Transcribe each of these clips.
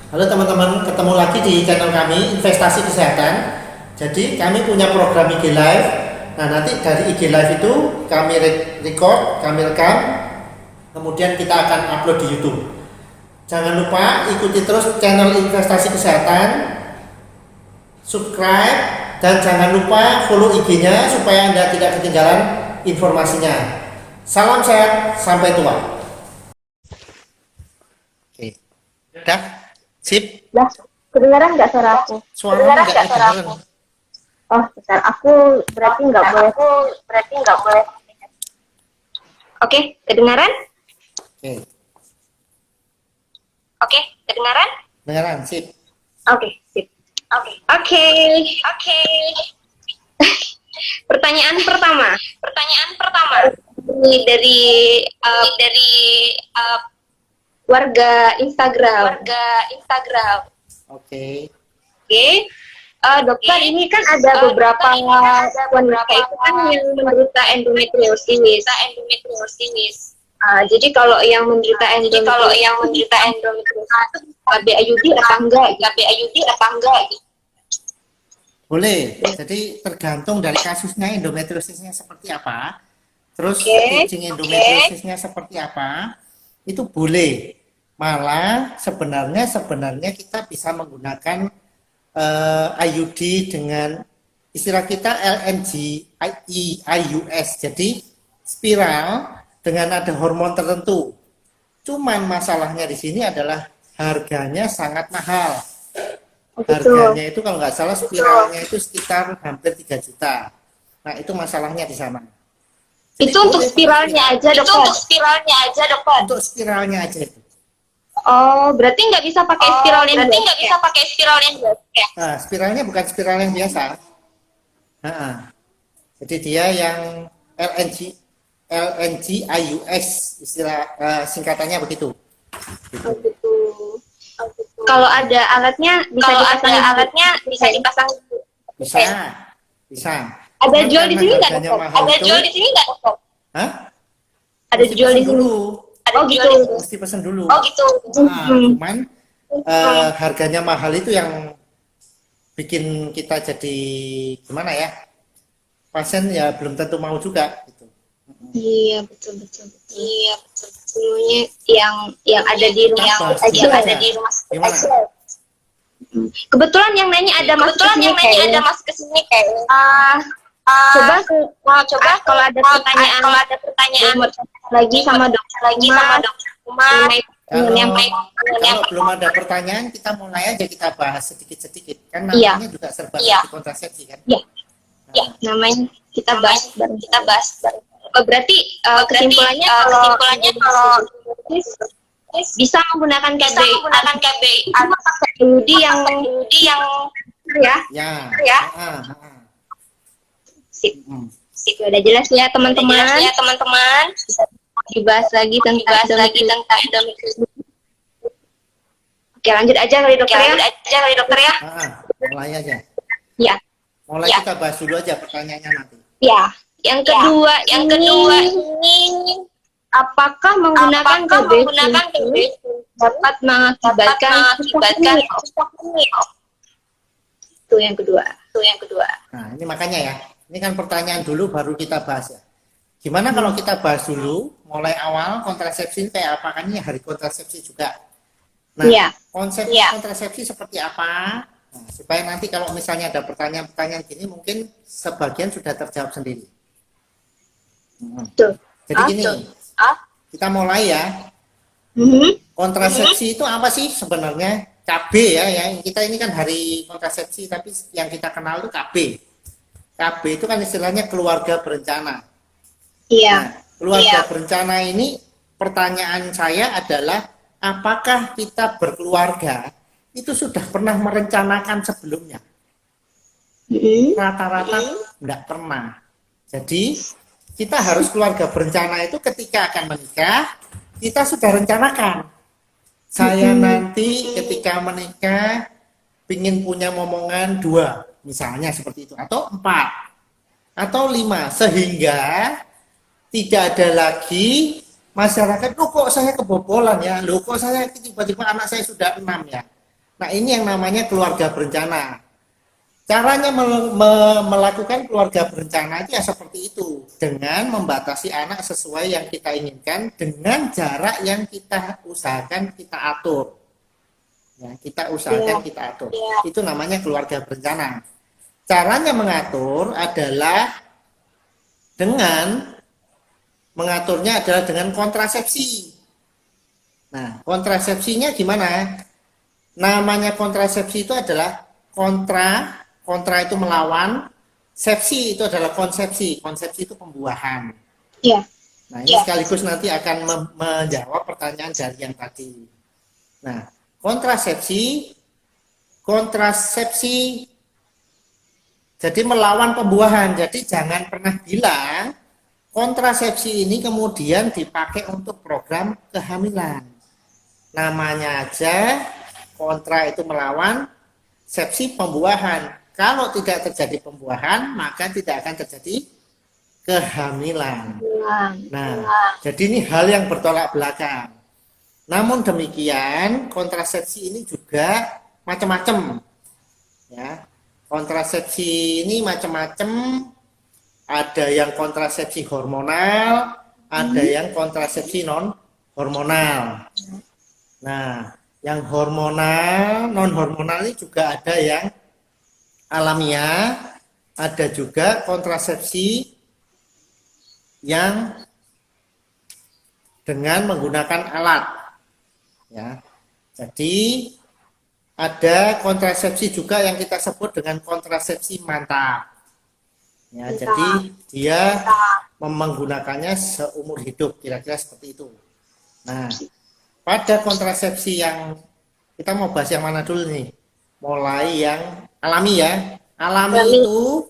Halo teman-teman, ketemu lagi di channel kami Investasi Kesehatan. Jadi kami punya program IG Live. Nah, nanti dari IG Live itu kami record, kami rekam, kemudian kita akan upload di YouTube. Jangan lupa ikuti terus channel Investasi Kesehatan, subscribe, dan jangan lupa follow IG-nya supaya Anda tidak ketinggalan informasinya. Salam sehat, sampai tua. Oke, udah, sip. Lah, kedengaran nggak suara aku? Suaranya nggak kedengaran. Oh, bentar. Aku berarti nggak boleh. Oke, kedengaran? Oke, Oke, kedengaran? kedengaran, sip. Oke, sip. Oke. Pertanyaan pertama. Ini dari warga Instagram. Oke. Oke. Dokter, ini kan ada beberapa wanita itu kan yang menderita endometriosis. Jadi kalau yang menderita endometriosis KBIUD apa enggak? Boleh. Jadi tergantung dari kasusnya endometriosisnya seperti apa. Terus Oke. staging endometriosisnya seperti apa. Itu boleh. Malah sebenarnya kita bisa menggunakan IUD dengan istilah kita LNG IUS. Jadi spiral dengan ada hormon tertentu. Cuman masalahnya di sini adalah harganya sangat mahal. Harganya itu kalau nggak salah spiralnya itu sekitar hampir 3 juta. Nah, itu masalahnya di sana. Jadi Itu untuk spiralnya aja, dokter. Untuk spiralnya aja itu. Oh, berarti nggak bisa pakai spiral yang biasa. Nah, spiralnya bukan spiral yang biasa. Nah, jadi dia yang LNG IUS istilah singkatannya begitu. Oh, gitu. Kalau ada alatnya bisa dipasang. Bisa, bisa. Ada Cuman jual di karena sini nggak, harganya dokter? mahal itu, hah? Ada Mesti jual pesen di sini. dulu. Oh, gitu. Mesti pesen dulu. Nah, Hmm. cuman harganya mahal itu yang bikin kita jadi gimana ya? Pasien ya belum tentu mau juga gitu. Iya, betul. Semuanya yang ada di rumah Kita bahas aja. dulu aja. Gimana? Kebetulan yang nanya ada masuk ke sini kayaknya. Coba kalau ada pertanyaan mau lagi sama dokter Umar, Kalau belum ada pertanyaan, kita mulai aja kita bahas sedikit-sedikit. Kan Iya. namanya juga serba kontrasepsi kan? Iya. Namanya kita bahas bareng. Oh, berarti kesimpulannya kalau bisa menggunakan KBI atau pakai IUD yang ya. Ya. Sip. Udah jelas ya teman-teman. Bisa dibahas lagi tentang endometriosis. Oke, lanjut aja kali dokter ya. Mulai aja. Ya. Mulai kita bahas dulu aja pertanyaannya nanti. Ya. Yang kedua ini apakah menggunakan KBI dapat mengakibatkan itu yang kedua. Nah, ini makanya ya. Ini kan pertanyaan dulu baru kita bahas ya. Gimana kalau kita bahas dulu mulai awal kontrasepsi kayak apa, kan ini hari kontrasepsi juga. Nah, konsep kontrasepsi seperti apa? Nah, supaya nanti kalau misalnya ada pertanyaan-pertanyaan gini mungkin sebagian sudah terjawab sendiri. Jadi gini, kita mulai ya. Kontrasepsi itu apa sih sebenarnya? KB ya, kita ini kan hari kontrasepsi, tapi yang kita kenal itu KB. KB itu kan istilahnya keluarga berencana. Iya. Nah, keluarga berencana ini pertanyaan saya adalah apakah kita berkeluarga itu sudah pernah merencanakan sebelumnya? Rata-rata enggak pernah. Jadi kita harus keluarga berencana itu ketika akan menikah, kita sudah rencanakan. Saya nanti ketika menikah ingin punya momongan 2, misalnya seperti itu, atau 4, atau 5, sehingga tidak ada lagi masyarakat, loh kok saya kebobolan ya, loh kok saya tiba-tiba anak saya sudah 6 ya. Nah, ini yang namanya keluarga berencana. Caranya melakukan keluarga berencana itu ya seperti itu, dengan membatasi anak sesuai yang kita inginkan dengan jarak yang kita usahakan kita atur. Ya, kita usahakan kita atur. Itu namanya keluarga berencana. Caranya mengatur adalah dengan mengaturnya adalah dengan kontrasepsi. Nah, kontrasepsinya gimana? Namanya kontrasepsi itu adalah kontra itu melawan, sepsi itu adalah konsepsi itu pembuahan. Iya. Nah, ini sekaligus nanti akan menjawab pertanyaan dari yang tadi. Nah, kontrasepsi jadi melawan pembuahan. Jadi jangan pernah bilang kontrasepsi ini kemudian dipakai untuk program kehamilan. Namanya aja kontra itu melawan, sepsi pembuahan. Kalau tidak terjadi pembuahan, maka tidak akan terjadi kehamilan. Nah, jadi ini hal yang bertolak belakang. Namun demikian, kontrasepsi ini juga macam-macam. Ya, kontrasepsi ini macam-macam. Ada yang kontrasepsi hormonal, ada yang kontrasepsi non hormonal. Nah, yang hormonal, non hormonal ini juga ada yang alamiah, ada juga kontrasepsi yang dengan menggunakan alat. Ya, jadi ada kontrasepsi juga yang kita sebut dengan kontrasepsi mantap. Ya, jadi dia menggunakannya seumur hidup, kira-kira seperti itu. Nah, pada kontrasepsi yang kita mau bahas yang mana dulu nih? Mulai yang alami ya. Alami itu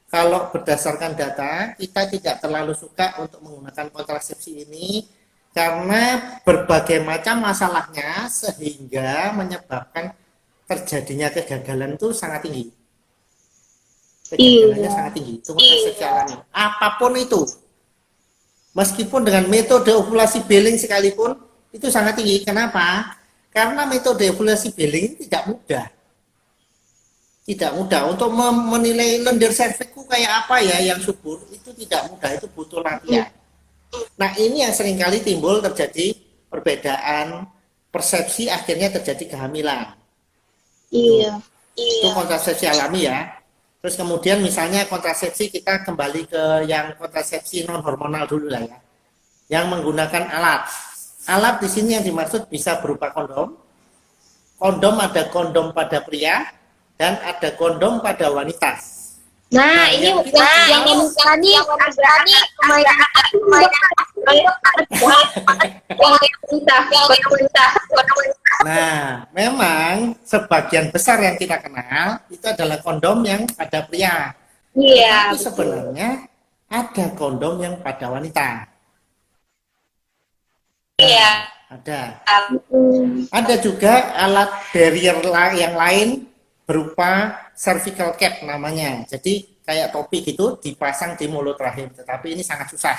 kalau berdasarkan data, kita tidak terlalu suka untuk menggunakan kontrasepsi ini karena berbagai macam masalahnya sehingga menyebabkan terjadinya kegagalan itu sangat tinggi. Kegagalannya sangat tinggi. Itu kontrasepsi alami. Apapun itu. Meskipun dengan metode ovulasi Behling sekalipun itu sangat tinggi. Kenapa? Karena metode ovulasi Behling tidak mudah. Tidak mudah untuk menilai lendir servikku kayak apa ya yang subur, itu tidak mudah, itu butuh latihan. Nah, ini yang seringkali timbul terjadi perbedaan persepsi, akhirnya terjadi kehamilan. Iya. Itu kontrasepsi alami ya. Terus kemudian misalnya kontrasepsi, kita kembali ke yang kontrasepsi non hormonal dulu lah ya. Yang menggunakan alat. Alat di sini yang dimaksud bisa berupa kondom. Kondom ada kondom pada pria dan ada kondom pada wanita. Nah, ini yang tadi Nah, memang sebagian besar yang kita kenal itu adalah kondom yang pada pria. Iya. Tapi sebenarnya ada kondom yang pada wanita. Iya. Ada. Ada juga alat barrier yang lain berupa cervical cap namanya. Jadi kayak topi gitu dipasang di mulut rahim. Tetapi ini sangat susah.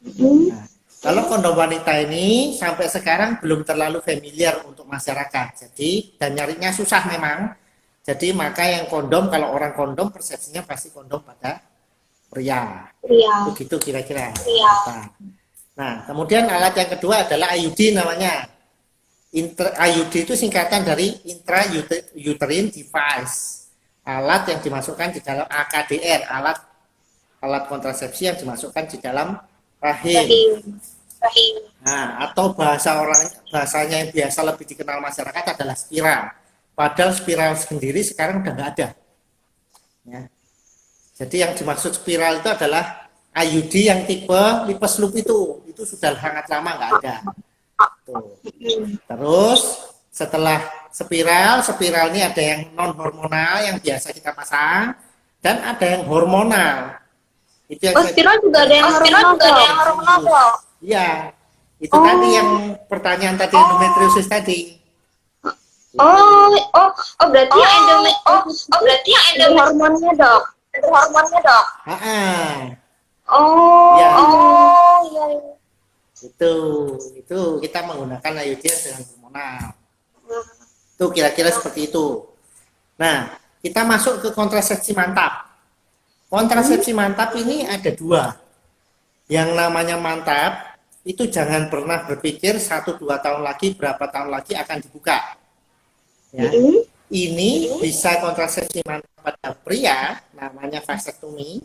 Nah, kalau kondom wanita ini sampai sekarang belum terlalu familiar untuk masyarakat. Jadi dan nyarinya susah memang. Jadi maka yang kondom, kalau orang kondom persepsinya pasti kondom pada pria. Begitu kira-kira. Nah, kemudian alat yang kedua adalah IUD namanya. IUD itu singkatan dari intrauterine device. Alat yang dimasukkan di dalam AKDR, alat kontrasepsi yang dimasukkan di dalam rahim. Nah, atau bahasanya yang biasa lebih dikenal masyarakat adalah spiral. Padahal spiral sendiri sekarang udah nggak ada. Ya. Jadi yang dimaksud spiral itu adalah IUD yang tipe lipes loop itu sudah sangat lama nggak ada. Tuh. Terus setelah spiral ini ada yang non hormonal yang biasa kita pasang dan ada yang hormonal. Itu yang spiral juga ada yang hormonal. Iya, itu tadi yang pertanyaan tadi endometriosis tadi. Berarti yang endometriosis hormonnya dok. Ya. Iya. Itu kita menggunakan IUD dengan hormonal. Tuh kira-kira seperti itu. Nah, kita masuk ke kontrasepsi mantap. Kontrasepsi mantap ini ada dua. Yang namanya mantap, itu jangan pernah berpikir 1-2 tahun lagi, berapa tahun lagi akan dibuka. Ya. Ini bisa kontrasepsi mantap pada pria, namanya vasektomi.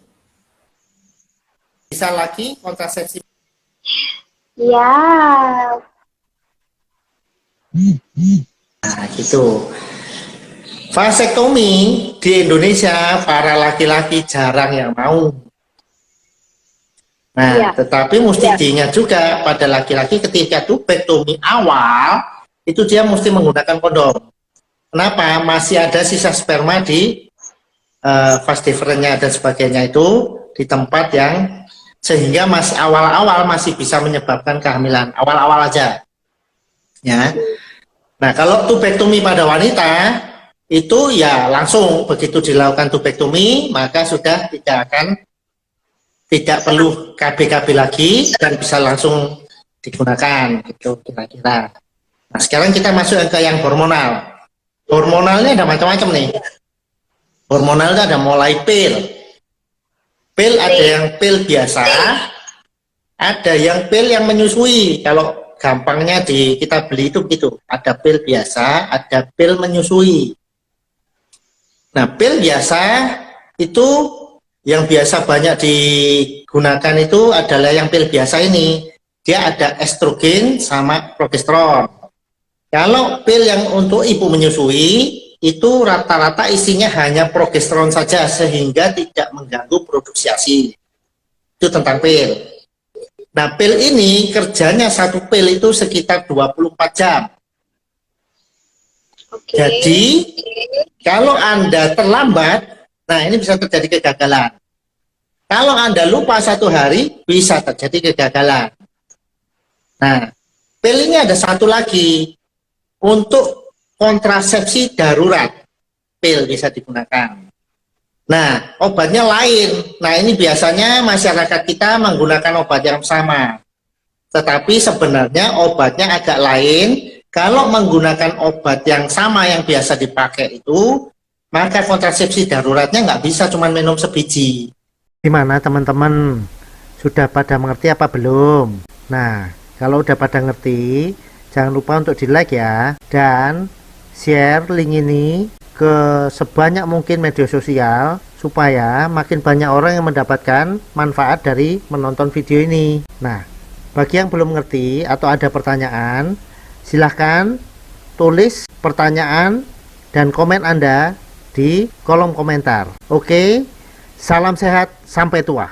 Bisa lagi kontrasepsi. Ya. Nah, gitu. Vasektomi di Indonesia para laki-laki jarang yang mau. Nah, Ya. tetapi mesti diingat juga pada laki-laki ketika tubektomi awal itu dia mesti menggunakan kondom. Kenapa? Masih ada sisa sperma di vas deferensnya dan sebagainya itu di tempat yang sehingga masih awal-awal masih bisa menyebabkan kehamilan. Awal-awal aja. Ya. Nah, kalau tubektomi pada wanita itu ya langsung begitu dilakukan tubektomi maka sudah tidak perlu KB-KB lagi dan bisa langsung digunakan gitu kira-kira. Nah, sekarang kita masuk ke yang hormonal. Hormonalnya ada macam-macam nih. Hormonalnya ada mulai pil. Pil ada yang pil biasa, ada yang pil yang menyusui. Kalau gampangnya kita beli itu begitu. Ada pil biasa, ada pil menyusui. Nah, pil biasa itu yang biasa banyak digunakan itu adalah yang pil biasa ini. Dia ada estrogen sama progesteron. Kalau pil yang untuk ibu menyusui itu rata-rata isinya hanya progesteron saja sehingga tidak mengganggu produksi ASI. Itu tentang pil. Nah, pil ini kerjanya satu pil itu sekitar 24 jam. Jadi kalau Anda terlambat, nah ini bisa terjadi kegagalan. Kalau Anda lupa 1 hari, bisa terjadi kegagalan. Nah, pil ini ada satu lagi. Untuk kontrasepsi darurat, pil bisa digunakan. Nah, obatnya lain. Nah, ini biasanya masyarakat kita menggunakan obat yang sama. Tetapi sebenarnya obatnya agak lain. Kalau menggunakan obat yang sama yang biasa dipakai itu, maka kontrasepsi daruratnya nggak bisa cuma minum sebiji. Gimana teman-teman? Sudah pada mengerti apa belum? Nah, kalau udah pada ngerti, jangan lupa untuk di like ya, dan share link ini ke sebanyak mungkin media sosial supaya makin banyak orang yang mendapatkan manfaat dari menonton video ini. Nah, bagi yang belum ngerti atau ada pertanyaan, silahkan tulis pertanyaan dan komen Anda di kolom komentar. Oke, salam sehat, sampai tua.